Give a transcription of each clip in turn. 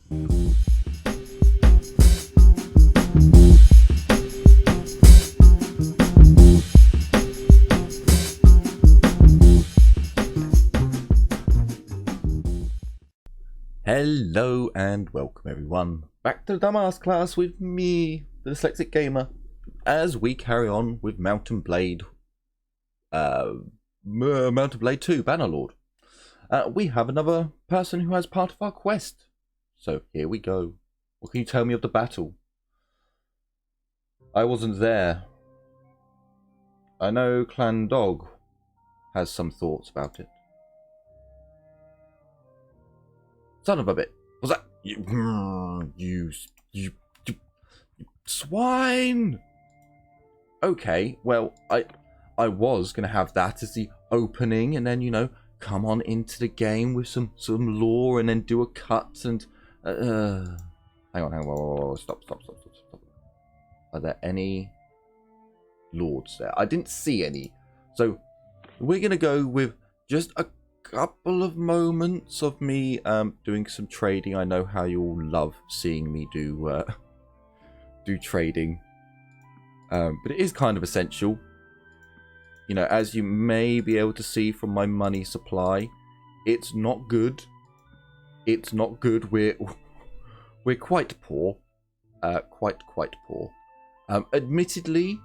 Hello and welcome everyone back to the Dumbass class with me, the Dyslexic Gamer, as we carry on with Mount and Blade 2, Bannerlord. We have another person who has part of our quest. So here we go. What can you tell me of the battle? I wasn't there. I know Clan Dog has some thoughts about it. Son of a bit. Was that you swine? Okay, well, I was gonna have that as the opening, and then, you know, come on into the game with some lore, and then do a cut and hang on, whoa, stop. Are there any lords there? I didn't see any, so we're gonna go with just a couple of moments of me doing some trading. I know how you all love seeing me do trading, but it is kind of essential. You know, as you may be able to see from my money supply, it's not good. It's not good. We're quite poor, quite poor. Admittedly,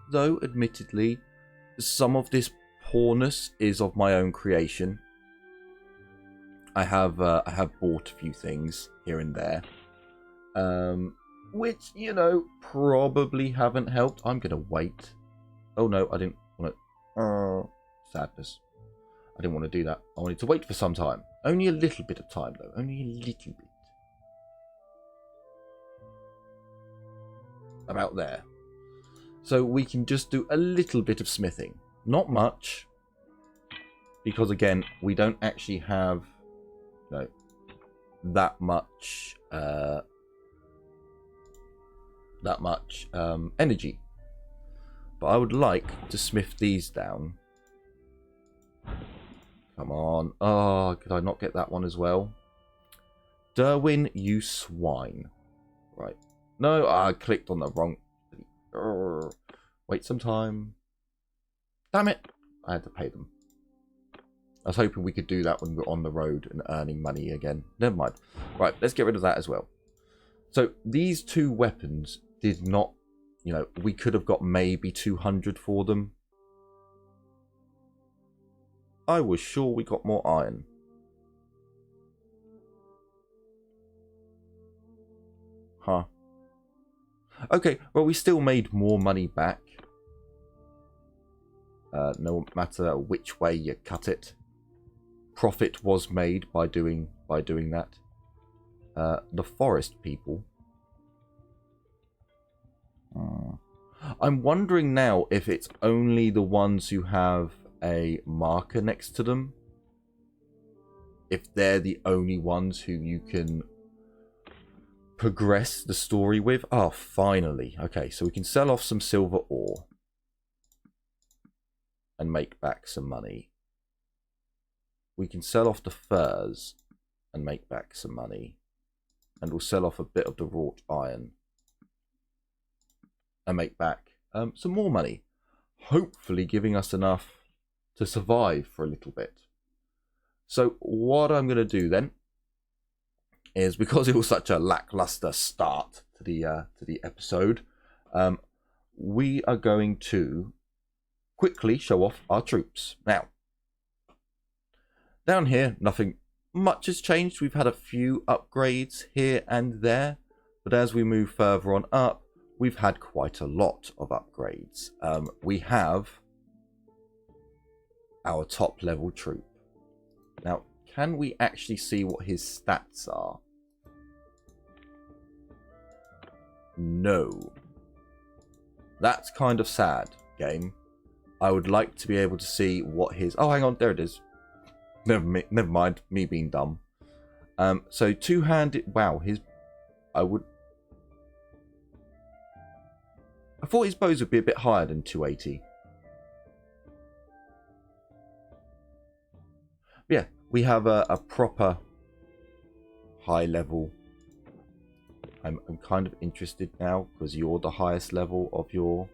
some of this poorness is of my own creation. I have bought a few things here and there, which, you know, probably haven't helped. I'm gonna wait. Oh no, I didn't want to. Sadness. I didn't want to do that. I wanted to wait for some time. Only a little bit of time, though. Only a little bit. About there. So we can just do a little bit of smithing. Not much, because again, we don't actually have that much energy, but I would like to smith these down. Come on. Oh, could I not get that one as well? Derwin, you swine. Right. No, I clicked on the wrong. Wait some time. Damn it, I had to pay them. I was hoping we could do that when we're on the road and earning money again. Never mind. Right, let's get rid of that as well. So these two weapons did not, you know, we could have got maybe 200 for them. I was sure we got more iron. Huh. Okay, well, we still made more money back. No matter which way you cut it. Profit was made by doing that. The forest people. I'm wondering now if it's only the ones who have a marker next to them. If they're the only ones who you can progress the story with. Oh, finally. Okay, so we can sell off some silver ore and make back some money. We can sell off the furs and make back some money. And we'll sell off a bit of the wrought iron and make back some more money. Hopefully giving us enough to survive for a little bit. So what I'm going to do then is, because it was such a lackluster start to the episode, we are going to quickly show off our troops. Now, down here, nothing much has changed. We've had a few upgrades here and there, but as we move further on up, we've had quite a lot of upgrades. We have our top level troop. Now, can we actually see what his stats are? No. That's kind of sad, game. I would like to be able to see what his... Oh, hang on, there it is. Never mind, me being dumb. So two-handed... Wow, his... I thought his bows would be a bit higher than 280. Yeah, we have a proper high-level I'm kind of interested now because you're the highest level of your...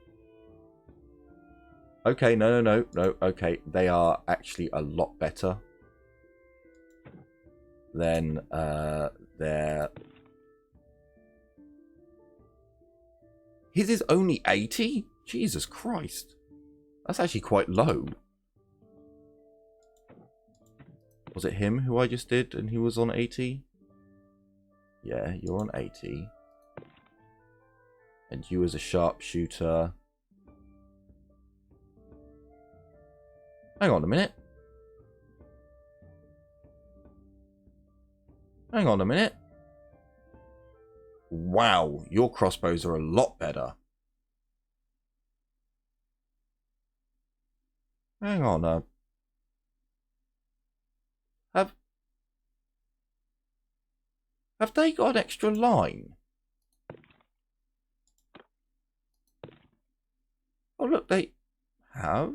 Okay, no. Okay, they are actually a lot better than their... His is only 80? Jesus Christ. That's actually quite low. Was it him who I just did and he was on 80? Yeah, you're on 80. And you as a sharpshooter... Hang on a minute. Hang on a minute. Wow, your crossbows are a lot better. Hang on, have they got an extra line? Oh look, they have.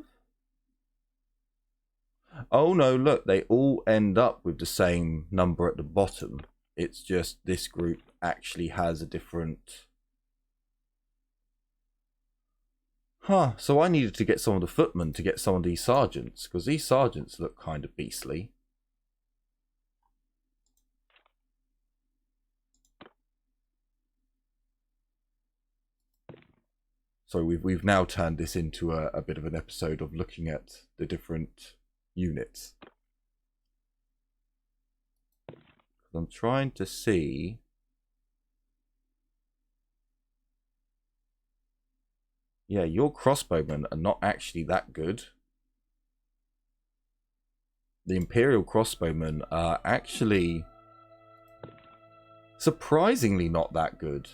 Oh no, look, they all end up with the same number at the bottom. It's just this group actually has a different... Huh, so I needed to get some of the footmen to get some of these sergeants, because these sergeants look kind of beastly. So we've now turned this into a bit of an episode of looking at the different units. I'm trying to see... Yeah, your crossbowmen are not actually that good. The Imperial crossbowmen are actually surprisingly not that good.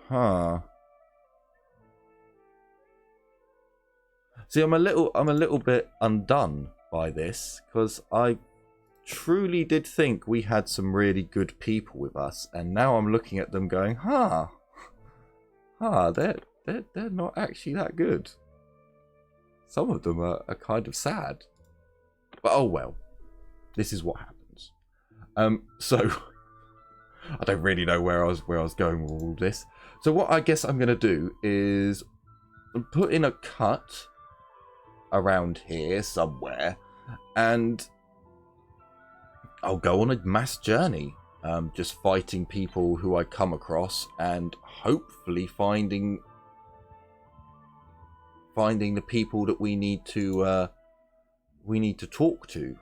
Huh. See, I'm a little bit undone by this, because I truly did think we had some really good people with us, and now I'm looking at them going, they're not actually that good. Some of them are kind of sad. But oh well. This is what happens. So I don't really know where I was going with all this. So what I guess I'm gonna do is put in a cut around here somewhere, and I'll go on a mass journey, just fighting people who I come across, and hopefully finding the people that we need to talk to.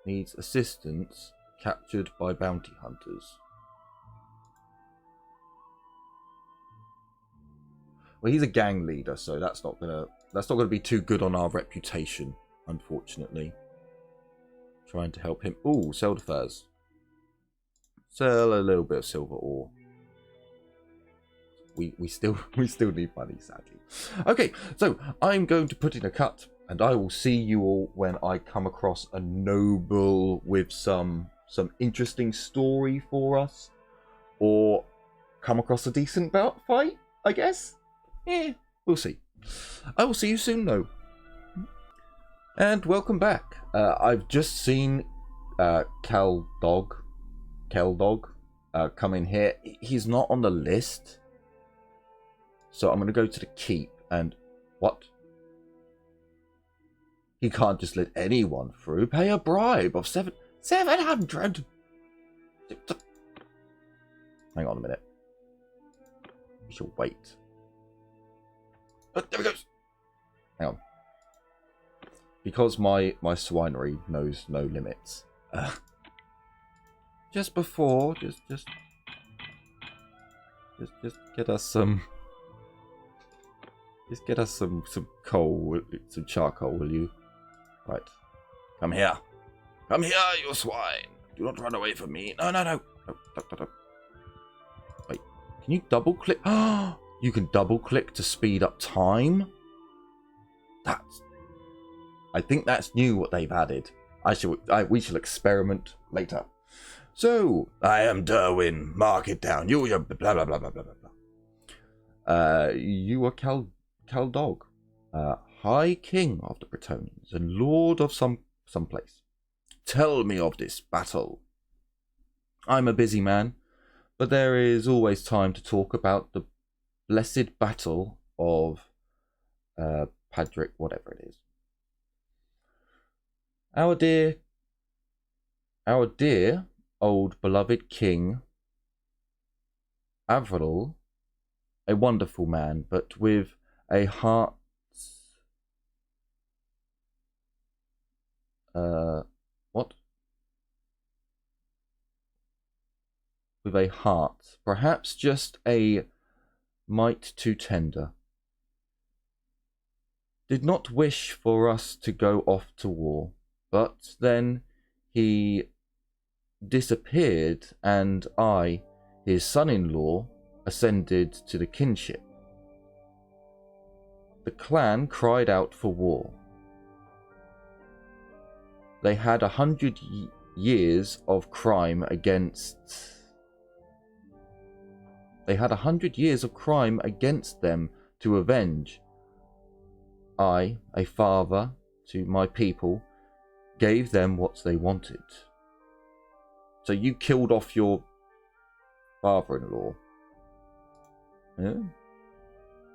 Needs assistance, captured by bounty hunters. Well, he's a gang leader, so that's not gonna be too good on our reputation, unfortunately. Trying to help him. Ooh, sell the furs. Sell a little bit of silver ore. We still need money, sadly. Okay, so I'm going to put in a cut, and I will see you all when I come across a noble with some interesting story for us, or come across a decent fight, I guess. Yeah, we'll see. I will see you soon, though. And welcome back. I've just seen Keldog come in here. He's not on the list. So I'm going to go to the keep and... What? He can't just let anyone through. Pay a bribe of 700. Hang on a minute. We shall wait. Oh, there he goes. Hang on. Because my swinery knows no limits. Just before, just get us some. Just get us some coal, some charcoal, will you? Right. Come here. Come here, you swine. Do not run away from me. No. No. Wait. Can you double click? Oh, you can double click to speed up time? I think that's new what they've added. We shall experiment later. So, I am Derwin. Mark it down. You blah blah blah blah blah blah. You are Caldog, High King of the Bretonians and Lord of some place. Tell me of this battle. I'm a busy man, but there is always time to talk about the blessed battle of Padric, whatever it is. Our dear old beloved King Avril, a wonderful man, but with a heart. What? With a heart, perhaps just a mite too tender. Did not wish for us to go off to war, but then he disappeared, and I, his son-in-law, ascended to the kinship. The clan cried out for war. They had 100 years of crime against. They had 100 years of crime against them to avenge. I, a father to my people, gave them what they wanted. So you killed off your father-in-law? Yeah?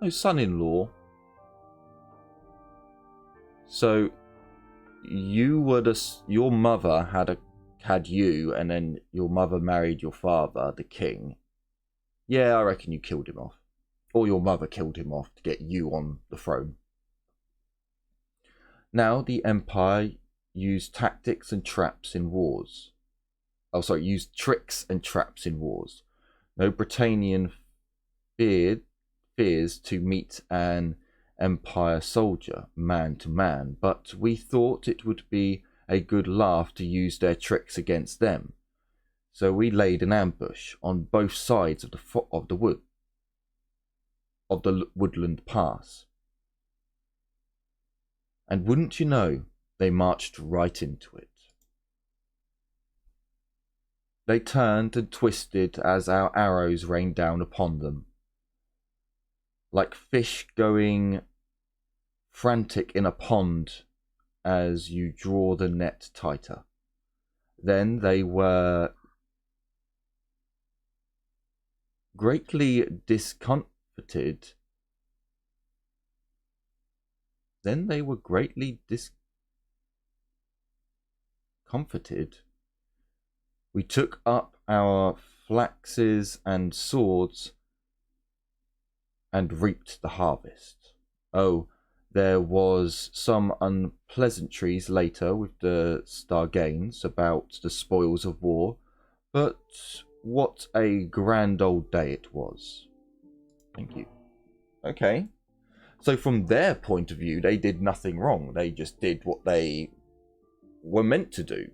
No, son-in-law. So you were your mother had you, and then your mother married your father, the king. Yeah, I reckon you killed him off. Or your mother killed him off to get you on the throne. Now the Empire used tactics and traps in wars. Oh, sorry, used tricks and traps in wars. No Britannian fears to meet an Empire soldier, man to man, but we thought it would be a good laugh to use their tricks against them. So we laid an ambush on both sides of the woodland pass. And wouldn't you know, they marched right into it. They turned and twisted as our arrows rained down upon them, like fish going frantic in a pond as you draw the net tighter. Then they were greatly discomfited. We took up our flaxes and swords and reaped the harvest. Oh, there was some unpleasantries later with the Stargains about the spoils of war, but what a grand old day it was. Thank you. Okay. So from their point of view, they did nothing wrong. They just did what they were meant to do.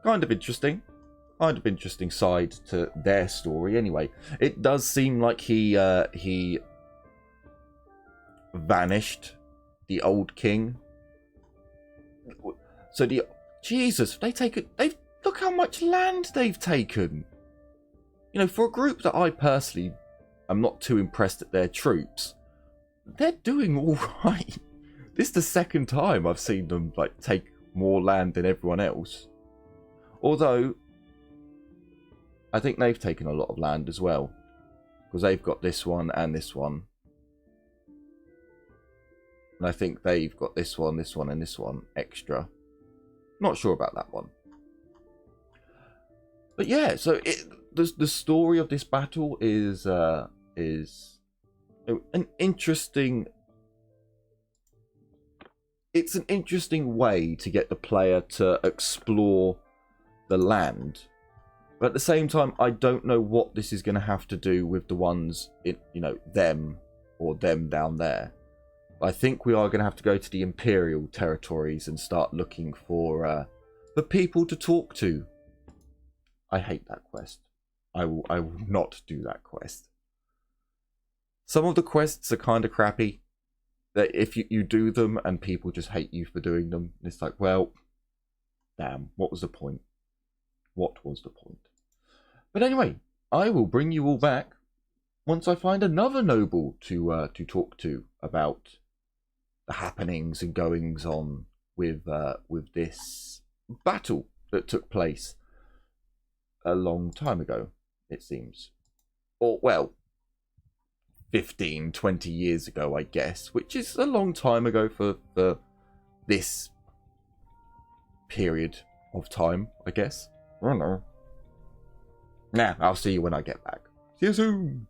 Kind of interesting. Kind of interesting side to their story. Anyway, it does seem like he vanished, the old king. So Jesus, look how much land they've taken. You know, for a group that I personally am not too impressed at their troops, they're doing all right. This is the second time I've seen them take more land than everyone else. Although I think they've taken a lot of land as well, because they've got this one and this one. And I think they've got this one, and this one extra. Not sure about that one. But yeah, so the story of this battle is an interesting. It's an interesting way to get the player to explore the land. But at the same time, I don't know what this is going to have to do with the ones in, them or them down there. I think we are going to have to go to the Imperial territories and start looking for people to talk to. I hate that quest. I will not do that quest. Some of the quests are kind of crappy. That if you do them and people just hate you for doing them, it's like, well, damn, what was the point? What was the point? But anyway, I will bring you all back once I find another noble to talk to about the happenings and goings on with this battle that took place a long time ago, it seems. Or, well, 15, 20 years ago, I guess, which is a long time ago for this period of time, I guess. I don't know. Nah, I'll see you when I get back. See you soon.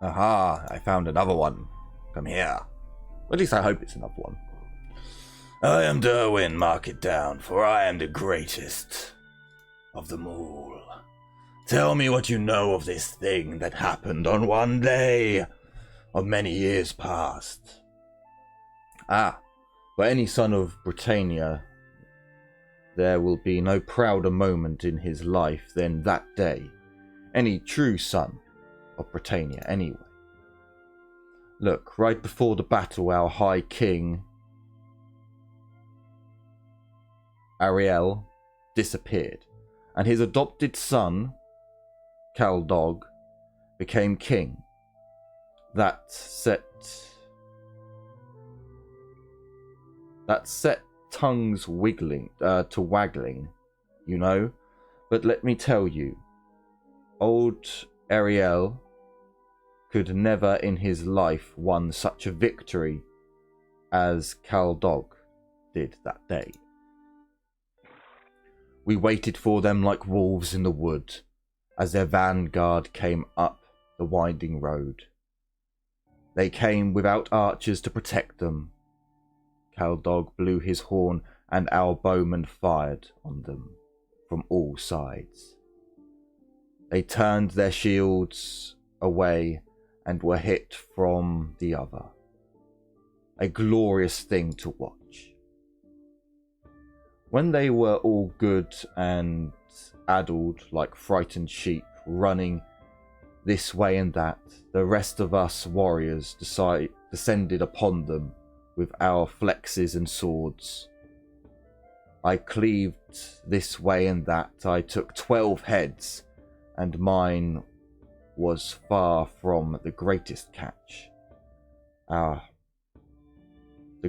Aha, I found another one. Come here. At least I hope it's another one. I am Derwin, mark it down, for I am the greatest of them all. Tell me what you know of this thing that happened on one day of many years past. Ah, for any son of Britannia, there will be no prouder moment in his life than that day. Any true son of Britannia, anyway. Look, right before the battle, our High King, Ariel, disappeared, and his adopted son, Caldog, became king. That set tongues wiggling to waggling, you know. But let me tell you, old Ariel could never in his life won such a victory as Caldog did that day. We waited for them like wolves in the wood as their vanguard came up the winding road. They came without archers to protect them. Caldog blew his horn and our bowmen fired on them from all sides. They turned their shields away and were hit from the other. A glorious thing to watch. When they were all good and addled like frightened sheep running this way and that, the rest of us warriors descended upon them with our flexes and swords. I cleaved this way and that. I took 12 heads, and mine was far from the greatest catch. The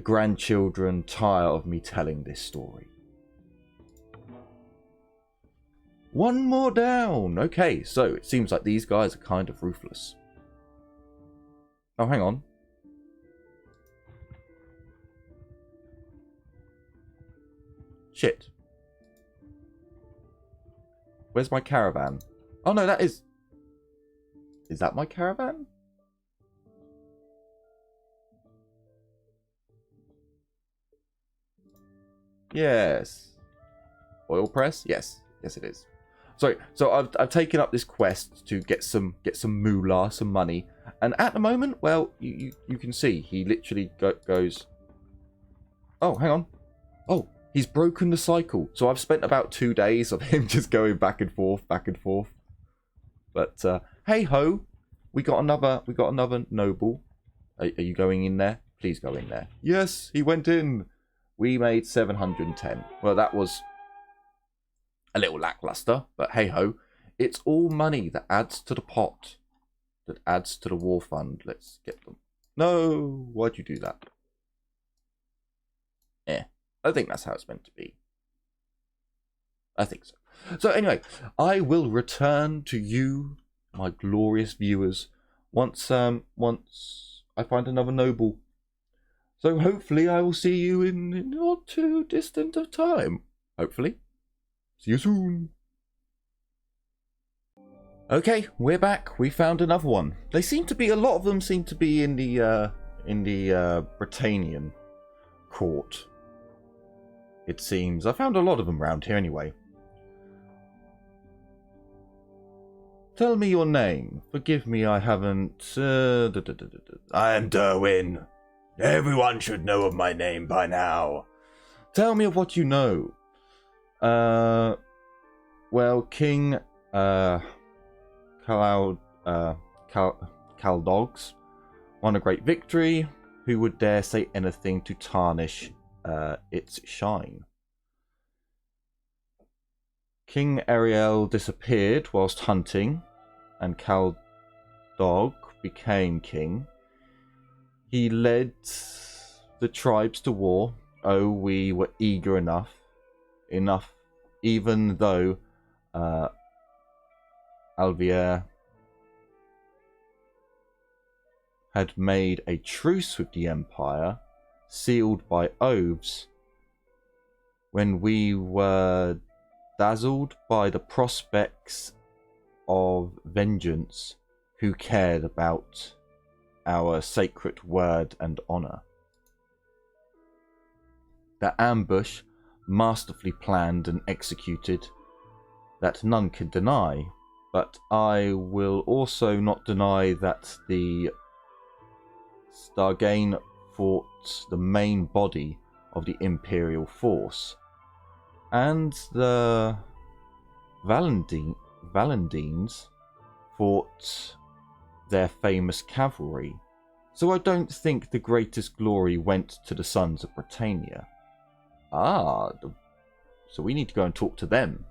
grandchildren tire of me telling this story. One more down. Okay, so it seems like these guys are kind of ruthless. Oh, hang on. Shit. Where's my caravan? Oh no, that is... Is that my caravan? Yes. Oil press? Yes. Yes, it is. Sorry, so I've taken up this quest to get some moolah, some money, and at the moment, well, you can see he literally goes. Oh, hang on. Oh, he's broken the cycle. So I've spent about 2 days of him just going back and forth, back and forth. But hey ho, we got another noble. Are you going in there? Please go in there. Yes, he went in. We made 710. Well, that was a little lackluster, but hey ho, it's all money that adds to the pot, that adds to the war fund. Let's get them. No, why'd you do that? I think that's how it's meant to be. I think so. So anyway, I will return to you, my glorious viewers, once I find another noble. So hopefully I will see you in not too distant of time. Hopefully. See you soon. Okay, we're back. We found another one. They seem to be, a lot of them seem to be in the Britannian court. It seems. I found a lot of them around here anyway. Tell me your name. Forgive me, I haven't... I am Derwin. Everyone should know of my name by now. Tell me of what you know. Well, King Caldogs won a great victory. Who would dare say anything to tarnish its shine? King Ariel disappeared whilst hunting, and Kaldog became king. He led the tribes to war. Oh, we were eager enough, even though Alvier had made a truce with the Empire, sealed by oaths. When we were dazzled by the prospects of vengeance, who cared about our sacred word and honor? The ambush, masterfully planned and executed, that none can deny, but I will also not deny that the Stargain fought the main body of the Imperial force, and the Valandines fought their famous cavalry. So I don't think the greatest glory went to the sons of Britannia. So we need to go and talk to them,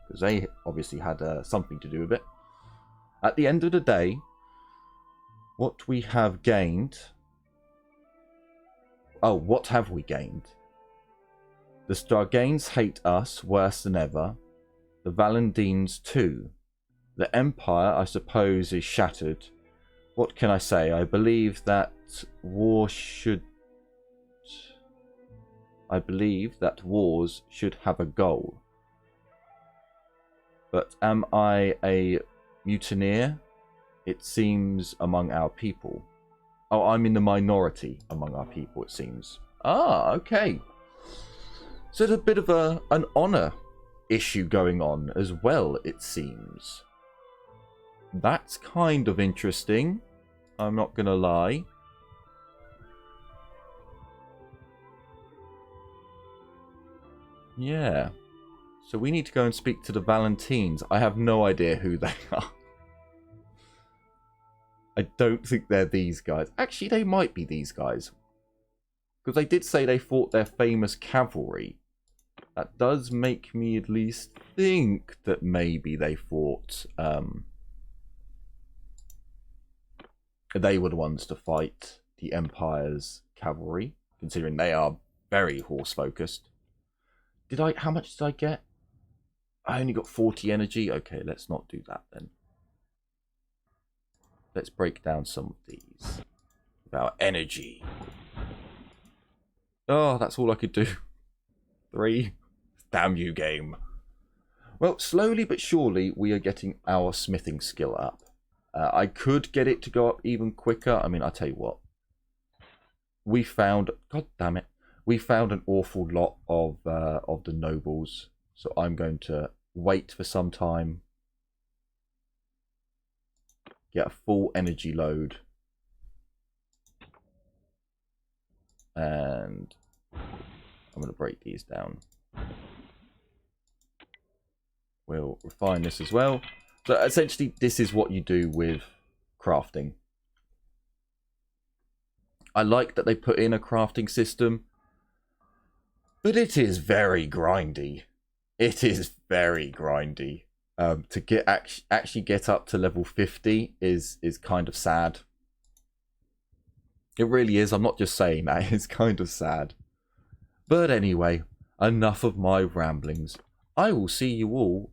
because they obviously had something to do with it. At the end of the day, what we have gained... Oh, what have we gained? The Stargains hate us worse than ever. The Valandines too. The Empire, I suppose, is shattered. What can I say? I believe that wars should have a goal. But am I a mutineer? It seems among our people. Oh, I'm in the minority among our people, it seems. Ah, okay. So there's a bit of an honour issue going on as well, it seems. That's kind of interesting, I'm not going to lie. Yeah. So we need to go and speak to the Valentines. I have no idea who they are. I don't think they're these guys. Actually, they might be these guys. Because they did say they fought their famous cavalry. That does make me at least think that maybe they fought... they were the ones to fight the Empire's cavalry, considering they are very horse-focused. How much did I get? I only got 40 energy. Okay, let's not do that then. Let's break down some of these. With our energy. Oh, that's all I could do. 3. Damn you, game. Well, slowly but surely, we are getting our smithing skill up. I could get it to go up even quicker. I mean, I'll tell you what. We found... God damn it. We found an awful lot of the nobles. So I'm going to wait for some time. Get a full energy load. And I'm going to break these down. We'll refine this as well. So essentially, this is what you do with crafting. I like that they put in a crafting system, but it is very grindy. It is very grindy. To get actually get up to level 50 is kind of sad. It really is. I'm not just saying that. It's kind of sad. But anyway, enough of my ramblings. I will see you all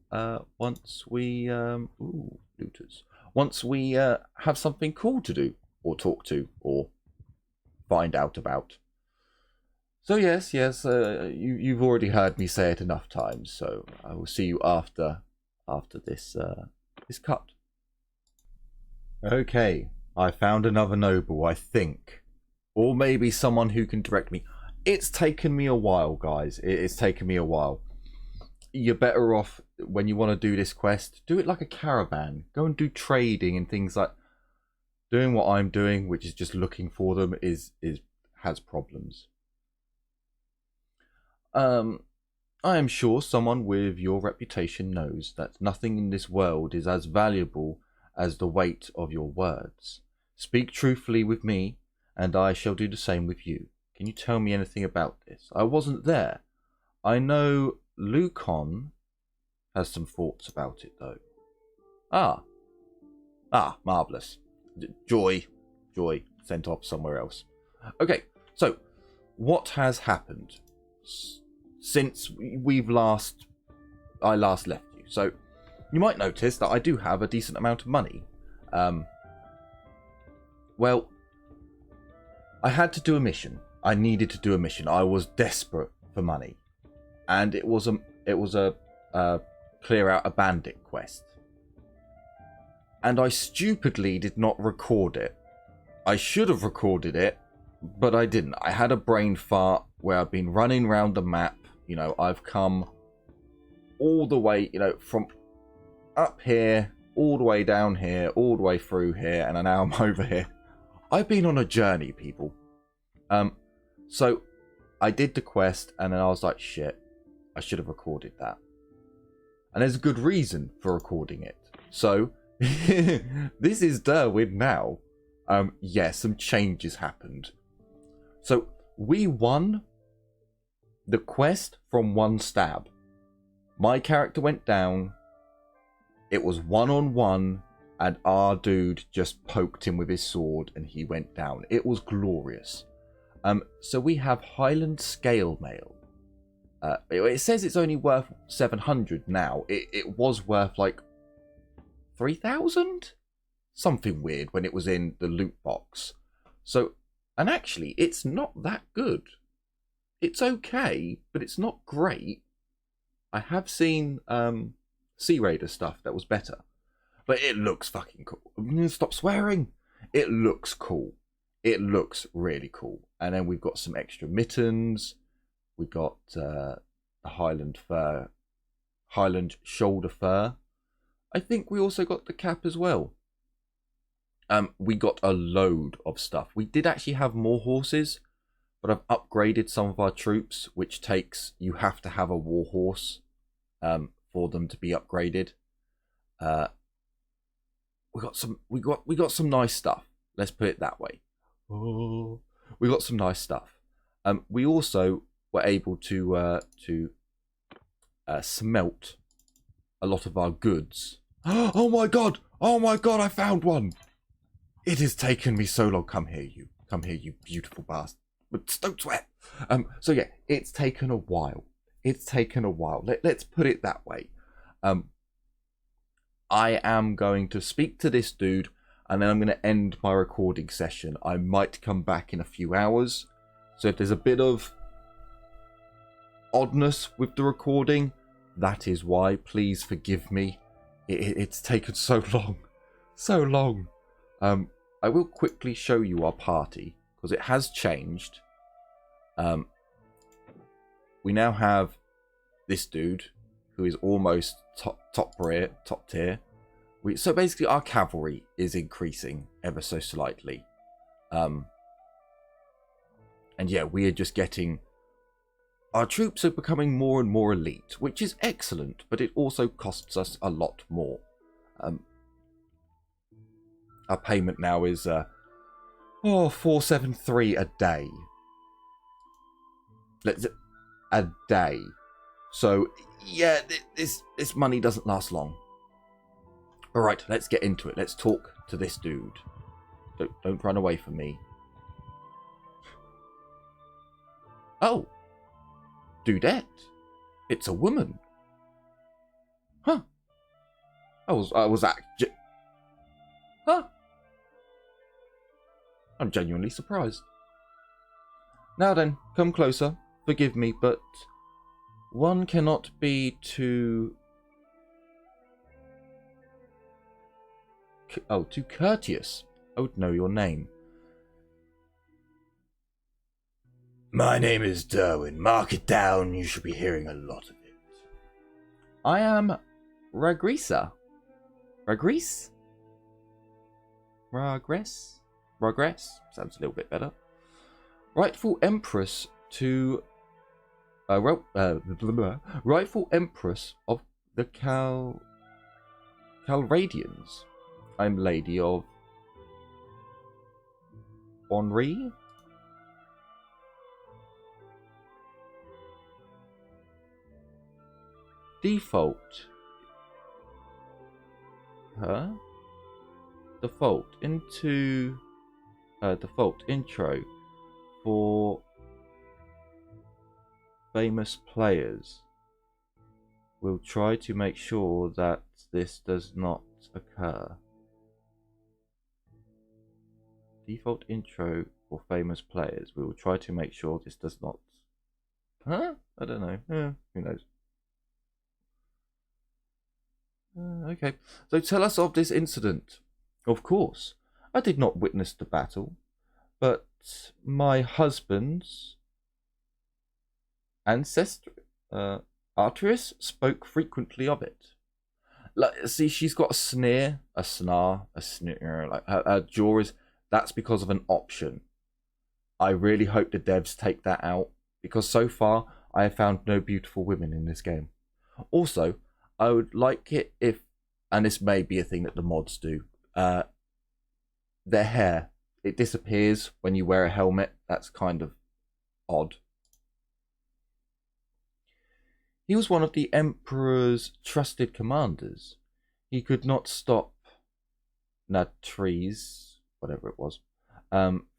once we ooh, looters. Once we have something cool to do, or talk to, or find out about. So yes, you've already heard me say it enough times. So I will see you after this this cut. Okay, I found another noble, I think, or maybe someone who can direct me. It's taken me a while, guys. It's taken me a while. You're better off, when you want to do this quest, do it like a caravan. Go and do trading and things like... Doing what I'm doing, which is just looking for them, has problems. I am sure someone with your reputation knows that nothing in this world is as valuable as the weight of your words. Speak truthfully with me, and I shall do the same with you. Can you tell me anything about this? I wasn't there. I know Lucon has some thoughts about it, though. Marvellous. Joy, sent off somewhere else. Okay, so what has happened since I last left you? So you might notice that I do have a decent amount of money. Well, I had to do a mission. I needed to do a mission. I was desperate for money, and it was a clear out a bandit quest. And I stupidly did not record it. I should have recorded it, but I didn't. I had a brain fart where I've been running around the map. You know, I've come all the way, you know, from up here, all the way down here, all the way through here, and now I'm over here. I've been on a journey, people. So I did the quest, and then I was like, shit, I should have recorded that. And there's a good reason for recording it. So this is Derwin now. Some changes happened. So we won the quest from one stab. My character went down. It was 1-on-1, and our dude just poked him with his sword and he went down. It was glorious. So we have Highland Scale Mail. It says it's only worth 700 now. It was worth like 3,000? Something weird when it was in the loot box. So, and actually, it's not that good. It's okay, but it's not great. I have seen Sea Raider stuff that was better. But it looks fucking cool. Stop swearing. It looks cool. It looks really cool. And then we've got some extra mittens. We've got the Highland fur, Highland shoulder fur. I think we also got the cap as well. We got a load of stuff. We did actually have more horses, but I've upgraded some of our troops, which takes, you have to have a war horse for them to be upgraded. We got some nice stuff. Let's put it that way. Oh, we got some nice stuff. We also were able to smelt a lot of our goods. Oh my god! Oh my god! I found one. It has taken me so long. Come here, you beautiful bastard. But don't sweat. So yeah, it's taken a while. Let's put it that way. I am going to speak to this dude, and then I'm going to end my recording session. I might come back in a few hours. So if there's a bit of oddness with the recording, that is why. Please forgive me. It's taken so long. I will quickly show you our party, because it has changed. We now have this dude, who is almost top tier. So basically our cavalry is increasing ever so slightly. And yeah, we are just getting... Our troops are becoming more and more elite, which is excellent, but it also costs us a lot more. Our payment now is 473 a day. A day. So yeah, this money doesn't last long. All right, let's get into it. Let's talk to this dude. Don't run away from me. Oh. Dudette. It's a woman. Huh. I was Huh. I'm genuinely surprised. Now then, come closer. Forgive me, but one cannot be too courteous. I would know your name. My name is Derwin. Mark it down. You should be hearing a lot of it. I am Ragrisa. Ragrese? Regress? Sounds a little bit better. Rightful Empress to... rightful Empress of the Calradians. I'm Lady of... Henri? Default. occur. Default intro for famous players. We'll try to make sure that this does not occur. Default intro for famous players. We will try to make sure this does not... Huh? I don't know. Who knows? Okay. So tell us of this incident. Of course, I did not witness the battle, but my husband's ancestor, Arteris, spoke frequently of it. Like, see, she's got a sneer, a sneer. Like her jaw is. That's because of an option. I really hope the devs take that out, because so far I have found no beautiful women in this game. Also, I would like it if, and this may be a thing that the mods do, their hair, it disappears when you wear a helmet. That's kind of odd. He was one of the Emperor's trusted commanders. He could not stop Nevetzes, whatever it was,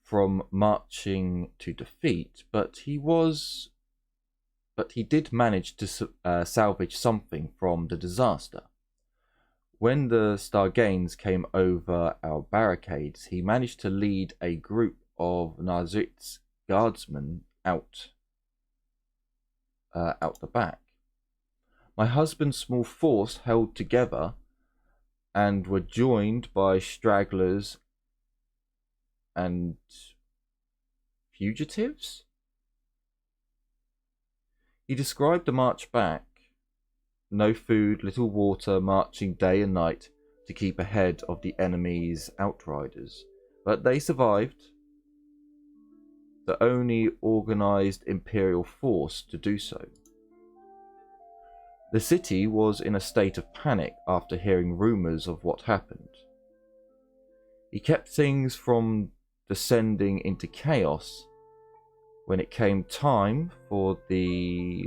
from marching to defeat, but he did manage to salvage something from the disaster. When the Stargains came over our barricades, he managed to lead a group of Nevetzes guardsmen out the back. My husband's small force held together and were joined by stragglers and fugitives? He described the march back. No food, little water, marching day and night to keep ahead of the enemy's outriders. But they survived. The only organized imperial force to do so. The city was in a state of panic after hearing rumors of what happened. He kept things from descending into chaos. When it came time for the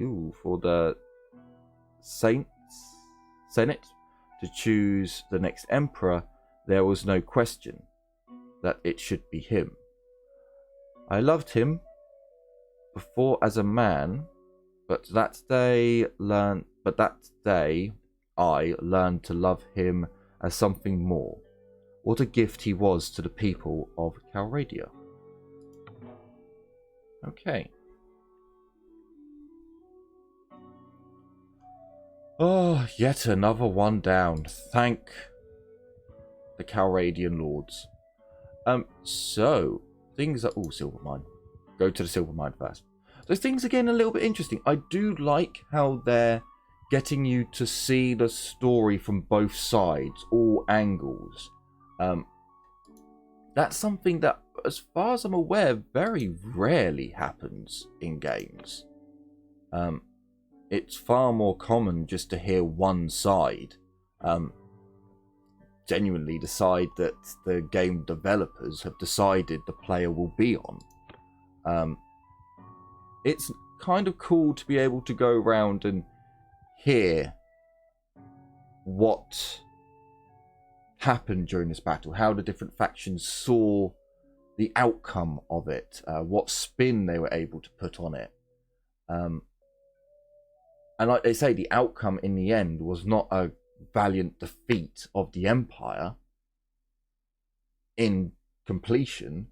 Senate to choose the next emperor, there was no question that it should be him. I loved him before as a man, but that day I learned to love him as something more. What a gift he was to the people of Calradia. Okay. Oh, yet another one down. Thank the Calradian lords. So things are silver mine. Go to the silver mine first. So things are getting a little bit interesting. I do like how they're getting you to see the story from both sides, all angles. That's something that, as far as I'm aware, very rarely happens in games. It's far more common just to hear one side. Genuinely the side that the game developers have decided the player will be on. It's kind of cool to be able to go around and hear what happened during this battle, how the different factions saw the outcome of it, what spin they were able to put on it. And like they say, the outcome in the end was not a valiant defeat of the Empire in completion.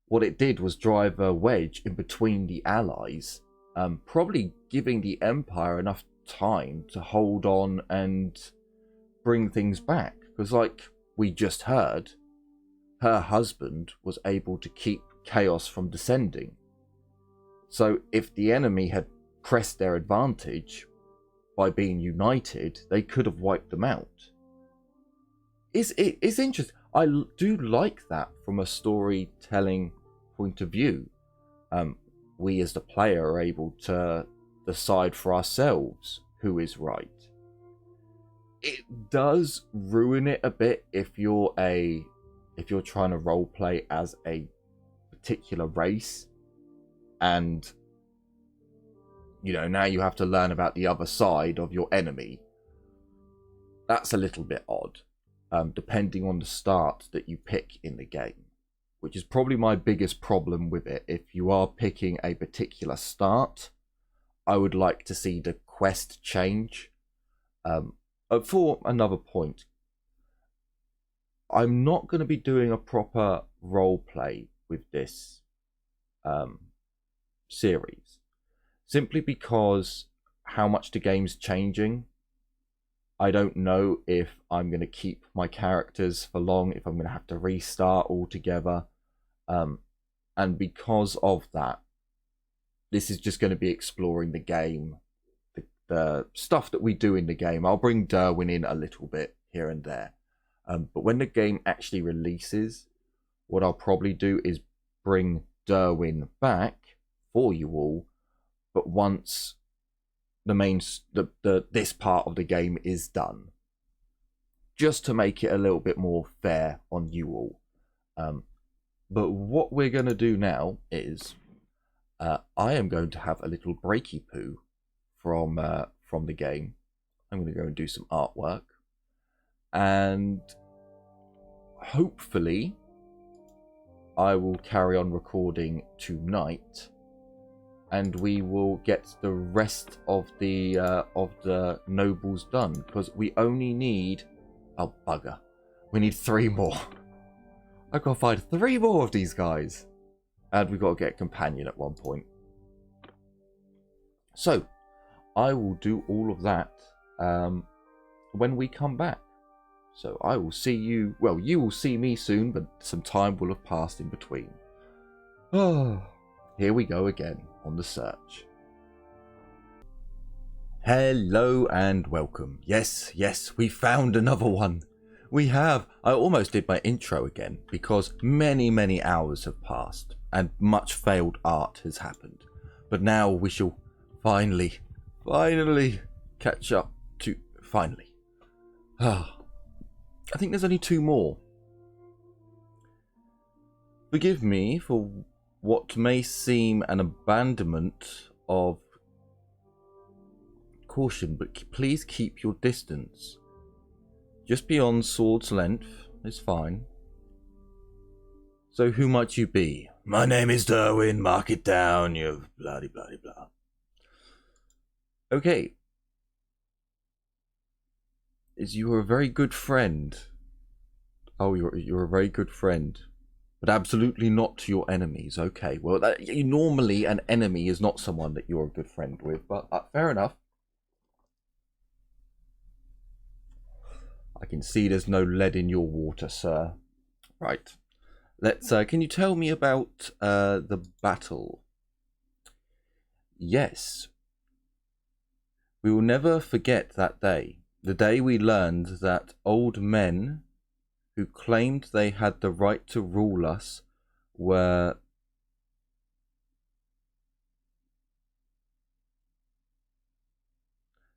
What it did was drive a wedge in between the allies, probably giving the Empire enough time to hold on and bring things back. Because like we just heard, her husband was able to keep chaos from descending. So if the enemy had pressed their advantage by being united, they could have wiped them out. It's interesting. I do like that from a storytelling point of view. We as the player are able to decide for ourselves who is right. It does ruin it a bit if you're trying to roleplay as a particular race, and now you have to learn about the other side of your enemy. That's a little bit odd. depending on the start that you pick in the game, which is probably my biggest problem with it. If you are picking a particular start, I would like to see the quest change. For another point, I'm not going to be doing a proper role play with this series, simply because how much the game's changing. I don't know if I'm going to keep my characters for long, if I'm going to have to restart altogether. And because of that, this is just going to be exploring the game, the stuff that we do in the game. I'll bring Derwin in a little bit here and there. But when the game actually releases, what I'll probably do is bring Derwin back for you all. But once this part of the game is done, just to make it a little bit more fair on you all. But what we're going to do now is I am going to have a little breaky poo from the game. I'm going to go and do some artwork, and hopefully I will carry on recording tonight, and we will get the rest of the nobles done, because we only need, oh bugger, we need 3 more. I've got to find 3 more of these guys, and we've got to get a companion at one point. So I will do all of that when we come back. So I will see you, well, you will see me soon, but some time will have passed in between. Oh, here we go again on the search. Hello and welcome. Yes, we found another one. We have. I almost did my intro again because many hours have passed and much failed art has happened. But now we shall finally catch up to, finally. I think there's only 2 more. Forgive me for what may seem an abandonment of caution, but please keep your distance. Just beyond sword's length is fine. So who might you be? My name is Derwin, mark it down, you bloody blah. Okay. You are a very good friend. Oh, you're a very good friend. But absolutely not to your enemies. Okay, well, normally an enemy is not someone that you're a good friend with, but fair enough. I can see there's no lead in your water, sir. Right. Let's, can you tell me about the battle? Yes. We will never forget that day. The day we learned that old men who claimed they had the right to rule us were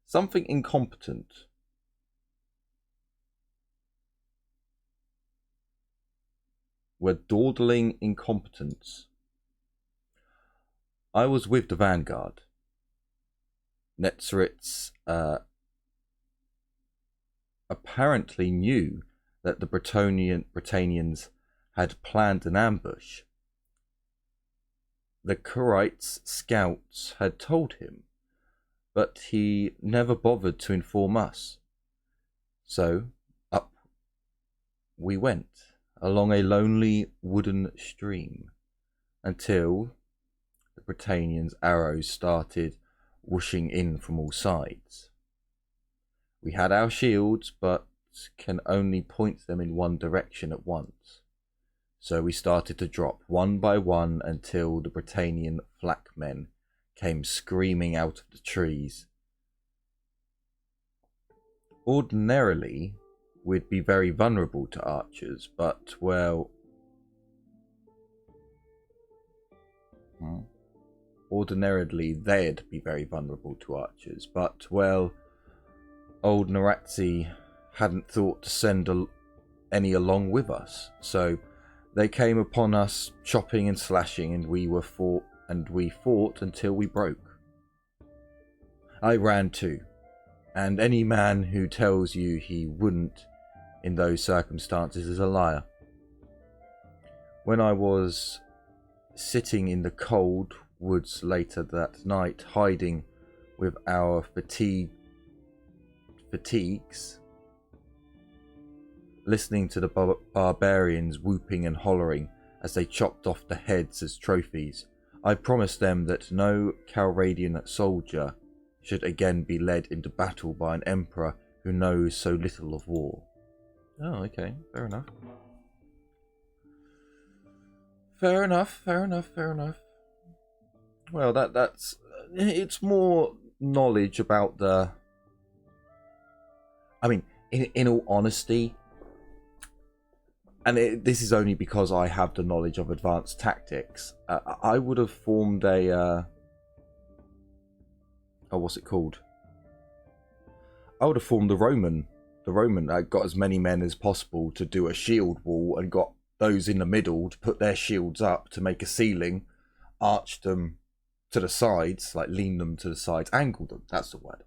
something incompetent. Were dawdling incompetence. I was with the vanguard. Nevetzes apparently knew that the Britannians had planned an ambush. The Karites scouts had told him, but he never bothered to inform us. So up we went, along a lonely wooden stream, until the Britannians' arrows started whooshing in from all sides. We had our shields, but can only point them in one direction at once. So we started to drop one by one until the Britannian flak men came screaming out of the trees. Ordinarily, we'd be very vulnerable to archers, but, well... Ordinarily, they'd be very vulnerable to archers, but, well, old Nevetzes hadn't thought to send any along with us, so they came upon us chopping and slashing, and we fought until we broke. I ran too, and any man who tells you he wouldn't in those circumstances is a liar. When I was sitting in the cold woods later that night, hiding with our fatigues, listening to the barbarians whooping and hollering as they chopped off the heads as trophies, I promised them that no Calradian soldier should again be led into battle by an emperor who knows so little of war. Oh, okay, fair enough. Fair enough. Well, that's it's more knowledge about the... I mean, in all honesty, and this is only because I have the knowledge of advanced tactics, I would have formed a... what's it called? I would have formed the Roman. I got as many men as possible to do a shield wall and got those in the middle to put their shields up to make a ceiling, arch them to the sides, like lean them to the sides, angle them. That's the word.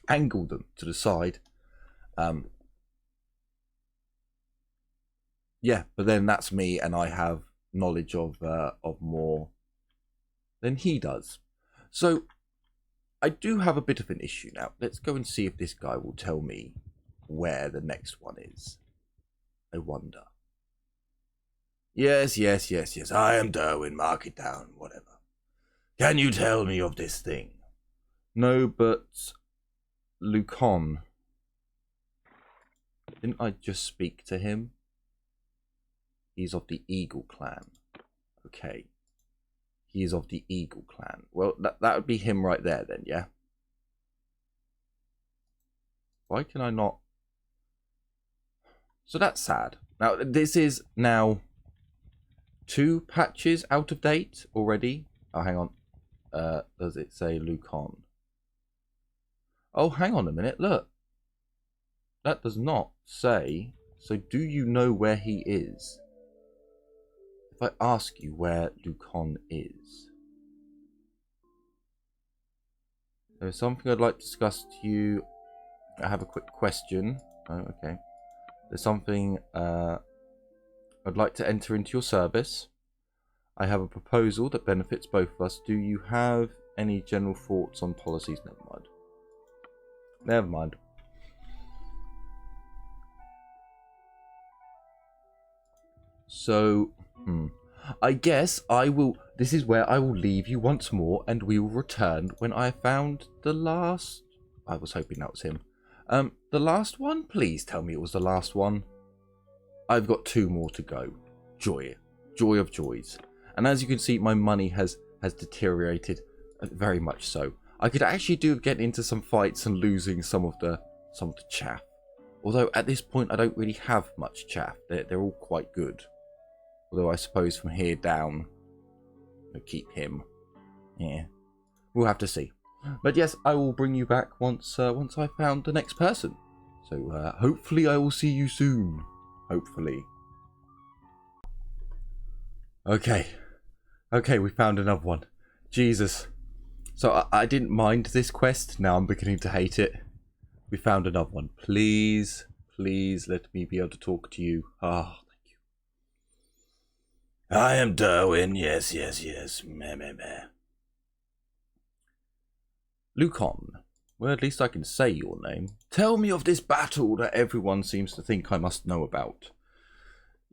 Angle them to the side. Yeah, but then that's me, and I have knowledge of more than he does. So I do have a bit of an issue now. Let's go and see if this guy will tell me where the next one is. I wonder. Yes. I am Derwin. Mark it down. Whatever. Can you tell me of this thing? No, but Lucon. Didn't I just speak to him? He's of the Eagle Clan. Okay. He is of the Eagle Clan. Well, that would be him right there then, yeah? Why can I not... So that's sad. Now, this is now 2 patches out of date already. Oh, hang on. Does it say Lucon? Oh, hang on a minute. Look. That does not say. So do you know where he is? If I ask you where Lucon is. There's something I'd like to discuss to you. I have a quick question. Oh, okay. There's something I'd like to enter into your service. I have a proposal that benefits both of us. Do you have any general thoughts on policies? Never mind. So, I guess I will... This is where I will leave you once more, and we will return when I have found the last... I was hoping that was him. The last one? Please tell me it was the last one. I've got 2 more to go. Joy of joys. And as you can see, my money has deteriorated very much so. I could actually do get into some fights and losing some of the chaff. Although at this point I don't really have much chaff. They're all quite good. Although I suppose from here down, I'll keep him. Yeah, we'll have to see. But yes, I will bring you back once I found the next person. So hopefully I will see you soon. Hopefully. Okay, we found another one. Jesus. So I didn't mind this quest. Now I'm beginning to hate it. We found another one. Please let me be able to talk to you. Ah, thank you. I am Derwin. Yes. Meh. Lucon. Well, at least I can say your name. Tell me of this battle that everyone seems to think I must know about.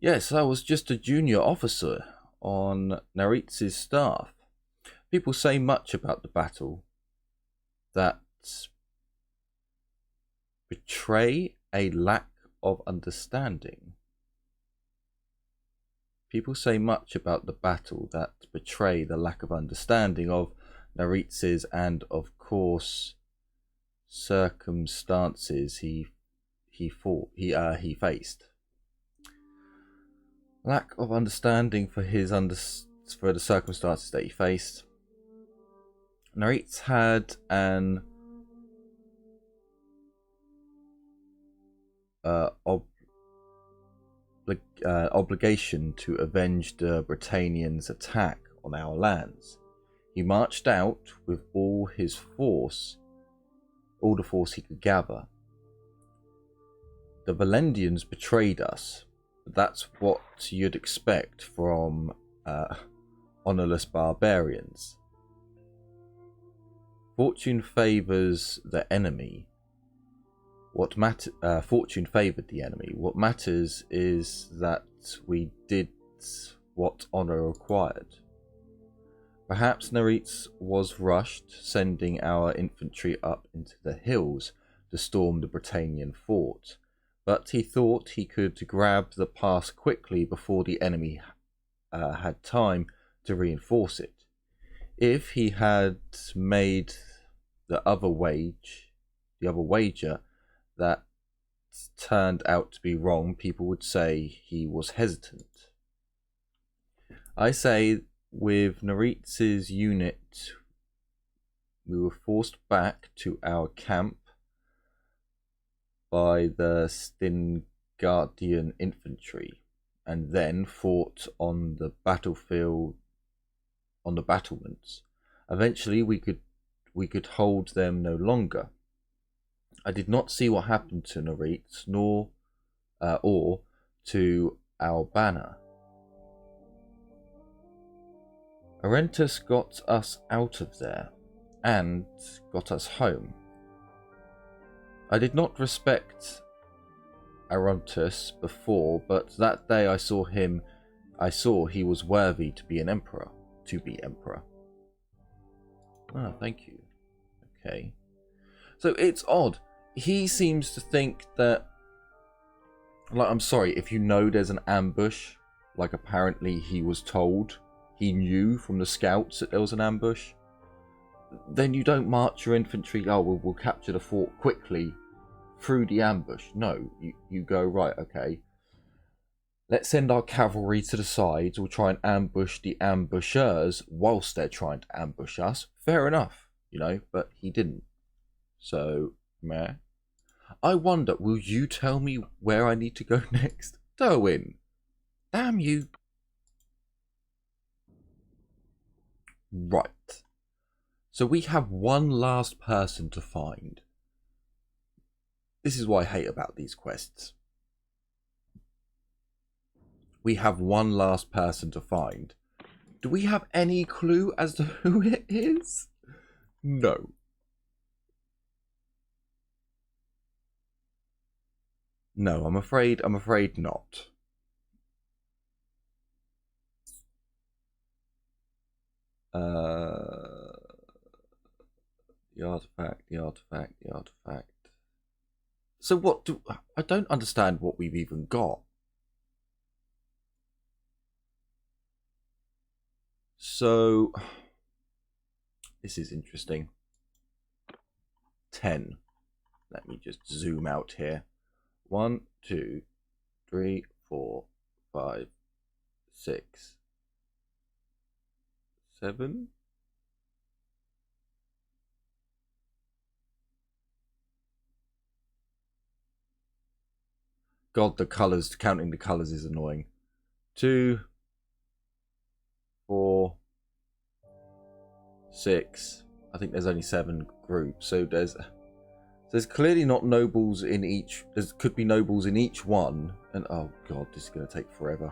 Yes, I was just a junior officer on Nevetzes' staff. People say much about the battle that betray a lack of understanding. People say much about the battle that betray the lack of understanding of Nevetzes and, of course, circumstances he faced. Lack of understanding for the circumstances that he faced. Nevetzes had an obligation to avenge the Britannians' attack on our lands. He marched out with all the force he could gather. The Valendians betrayed us. That's what you'd expect from honorless barbarians. Fortune favours the enemy. Fortune favoured the enemy. What matters is that we did what honour required. Perhaps Nevetzes was rushed, sending our infantry up into the hills to storm the Britannian fort, but he thought he could grab the pass quickly before the enemy had time to reinforce it. If he had made the other wager that turned out to be wrong, people would say he was hesitant. I say with Nevetzes' unit, we were forced back to our camp by the Stingardian infantry, and then fought on the battlefield, on the battlements. Eventually, we could hold them no longer. I did not see what happened to Nevetzes, nor or to our banner. Arentus got us out of there and got us home. I did not respect Arantus before, but that day I saw he was worthy to be emperor. Ah, thank you. Okay. So it's odd. He seems to think that, like, I'm sorry, if you know there's an ambush, like apparently he was told, he knew from the scouts that there was an ambush, then you don't march your infantry, oh, we'll capture the fort quickly through the ambush. No, you go, right, okay, let's send our cavalry to the sides, we'll try and ambush the ambushers whilst they're trying to ambush us. Fair enough, you know, but he didn't. So, meh. I wonder, will you tell me where I need to go next? Derwin, damn you. Right. So we have one last person to find. This is what I hate about these quests. We have one last person to find. Do we have any clue as to who it is? No. No, I'm afraid not. The artifact. So what do... I don't understand what we've even got. So... This is interesting. 10. Let me just zoom out here. 1, 2, 3, 4, 5, 6, 7. God, the colours, counting the colours is annoying. 2, 4, 6. I think there's only 7 groups, so there's clearly not nobles in each. There could be nobles in each one, and oh god, this is going to take forever.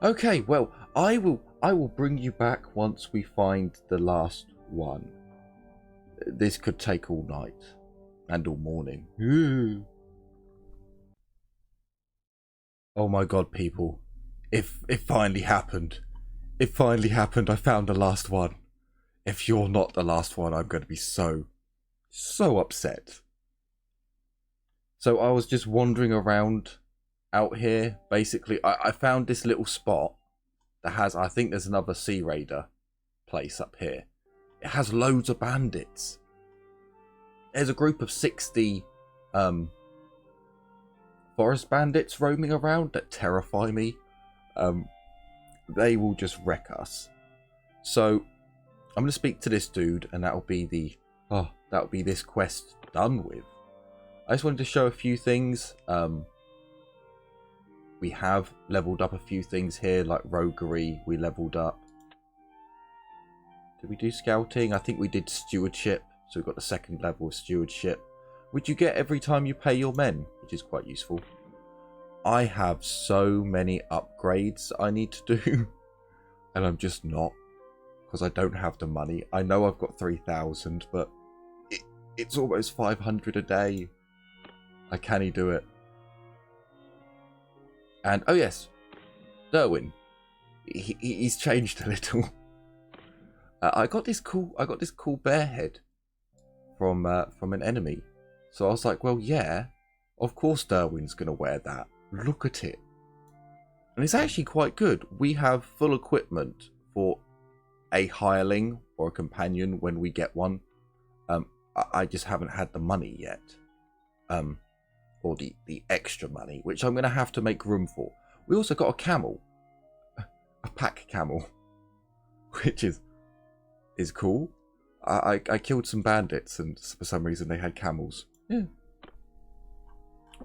Okay, well, I will bring you back once we find the last one. This could take all night and all morning. Oh my god, people. It finally happened. It finally happened. I found the last one. If you're not the last one, I'm going to be so upset. So I was just wandering around out here. Basically, I found this little spot that has, I think there's another Sea Raider place up here. It has loads of bandits. There's a group of 60 forest bandits roaming around that terrify me. They will just wreck us. So I'm going to speak to this dude, and that'll be this quest done with. I just wanted to show a few things. We have leveled up a few things here, like roguery. We leveled up. Did we do scouting? I think we did stewardship. So we've got the second level of stewardship, which you get every time you pay your men, which is quite useful. I have so many upgrades I need to do, and I'm just not, because I don't have the money. I know I've got 3,000, but it's almost 500 a day. I can't do it. And oh yes, Derwin, he's changed a little. I got this cool bear head from an enemy. So I was like, well, yeah, of course Derwin's gonna wear that. Look at it. And it's actually quite good. We have full equipment for a hireling or a companion when we get one. I just haven't had the money yet. Or the extra money, which I'm going to have to make room for. We also got a camel. A pack camel. Which is cool. I killed some bandits and for some reason they had camels. Yeah.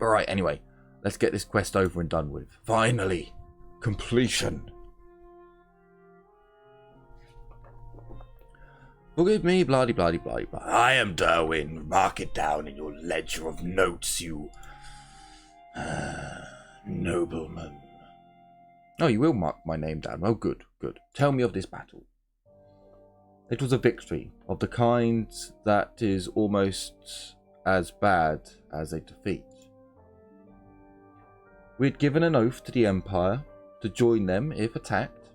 Alright, anyway. Let's get this quest over and done with. Finally! Completion! Forgive me, bloody, bloody, bloody, bloody. I am Derwin. Mark it down in your ledger of notes, you... nobleman. Oh, you will mark my name down. Oh, good, good. Tell me of this battle. It was a victory of the kind that is almost as bad as a defeat. We had given an oath to the Empire to join them if attacked.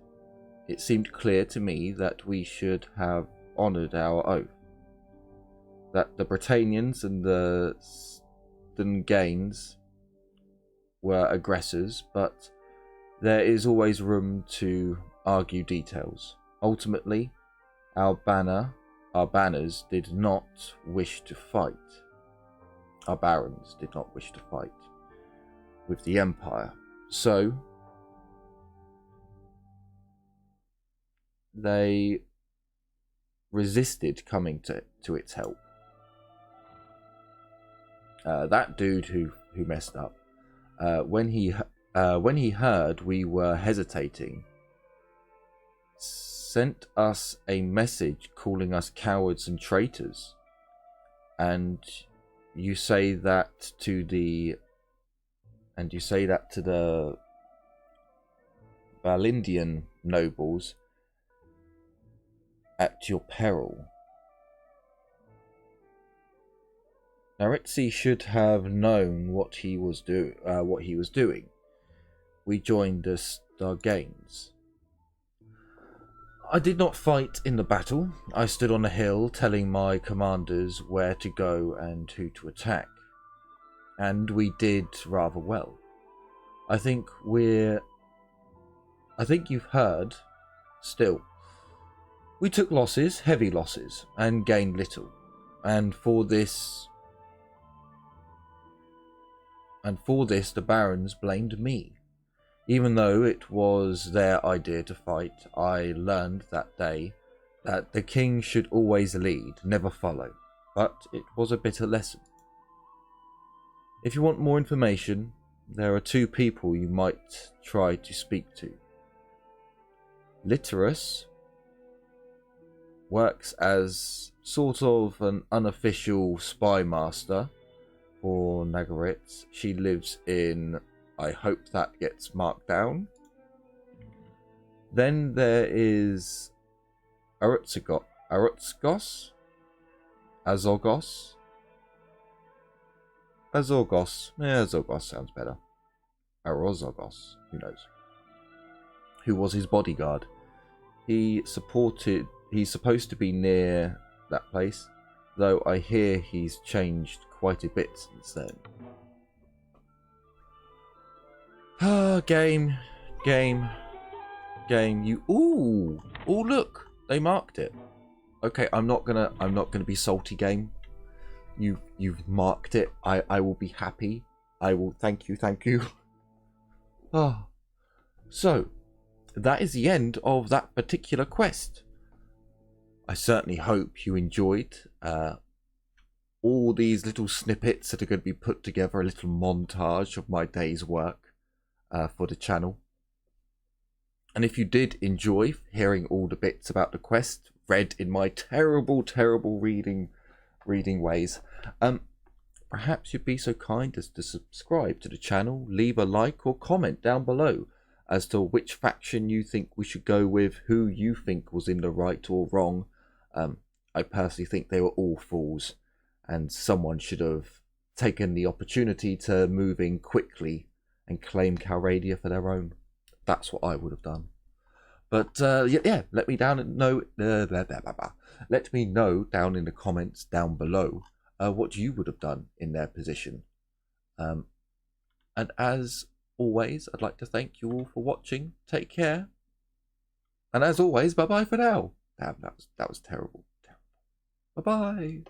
It seemed clear to me that we should have honoured our oath. That the Britannians and the Stenganes were aggressors, but there is always room to argue details. Ultimately, our banners did not wish to fight. Our barons did not wish to fight with the Empire. So, they resisted coming to its help. That dude who messed up, when he heard we were hesitating, sent us a message calling us cowards and traitors. And you say that to the Valindian nobles at your peril. Nevetzes should have known what he was doing. We joined the Stenganes. I did not fight in the battle. I stood on a hill telling my commanders where to go and who to attack. And we did rather well. I think you've heard. Still, we took losses, heavy losses, and gained little. And for this the barons blamed me. Even though it was their idea to fight, I learned that day that the king should always lead, never follow. But it was a bitter lesson. If you want more information, there are two people you might try to speak to. Literus works as sort of an unofficial spy master for Nevetzes. She lives in... I hope that gets marked down. Then there is Azorgos. Yeah, Azorgos sounds better. Azorgos, who knows? Who was his bodyguard. He's supposed to be near that place, though I hear he's changed quite a bit since then. Ah, game. You ooh, look, they marked it. Okay, I'm not gonna be salty, game. You've marked it. I will be happy. I will thank you. Ah, so that is the end of that particular quest. I certainly hope you enjoyed all these little snippets that are going to be put together, a little montage of my day's work for the channel. And if you did enjoy hearing all the bits about the quest read in my terrible reading ways, perhaps you'd be so kind as to subscribe to the channel, leave a like or comment down below as to which faction you think we should go with, who you think was in the right or wrong. I personally think they were all fools, and someone should have taken the opportunity to move in quickly and claim Calradia for their own. That's what I would have done. But yeah, let me know down in the comments down below what you would have done in their position. And as always, I'd like to thank you all for watching. Take care. And as always, bye-bye for now. Damn, that was terrible. Bye-bye.